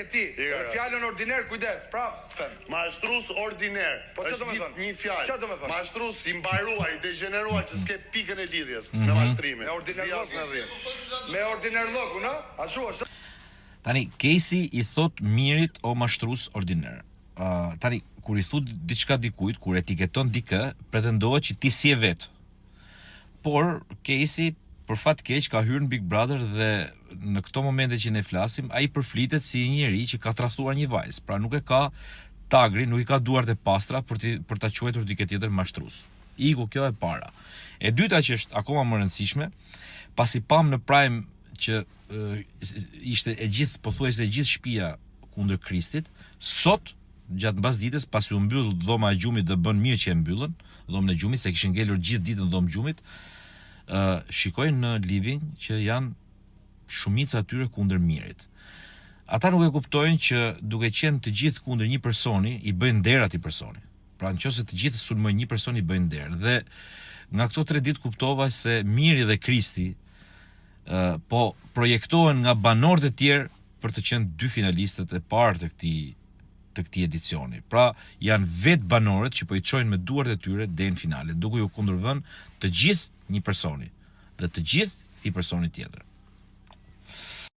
e ti. Fjalën ordiner, kujdes, prap. Mashtrus ordiner. Është një fjalë. Çfarë do të thonë? Mashtrus i mbaruar, i degeneruar që s'ke pikën e lidhjes me mashtrimin. Me ordiner lloku, no? Ashtu është. Tani Casey i thot mirit o mashtrus ordiner. Tani kur i thot diçka dikujt, kur etiketon dikë, pretendohet që ti si e vet. Por Casey për fat keq ka hyrë në Big Brother dhe në këto momente që ne flasim, ai përflitet si një njerëz që ka tradhtuar një vajzë, pra nuk e ka tagrin, nuk i ka duart e pastra për ta quajtur dikë tjetër mashtrues. Iku kjo e para. E dyta që është akoma më rëndësishme, pasi pam në Prime që ishte e gjithë pothuajse e gjithë shtëpia kundër Kristit, sot gjatë mbasdites pasi u mbyll dhoma e gjumit dhe bën mirë që e mbyllën, dhomën e gjumit se kishin ngelur gjithë ditën dhomë gjumit. Shikojnë në living që janë shumica atyre kundër mirit. Ata nuk e kuptojnë që duke qenë të gjithë kundër një personi, i bëjnë nder atij personi. Pra nëse të gjithë sulmojnë një person, i bëjnë nder. Dhe nga këto 3 ditë kuptova se miri dhe Kristi po projektohen nga banorët e tjerë për të qenë 2 finalistët e parë të këtij edicioni. Pra janë vetë banorët që po i çojnë me duart e tyre deri në finale, duke u kundërvënë të gjithë një personi dhe të gjithë këtij personi tjetër.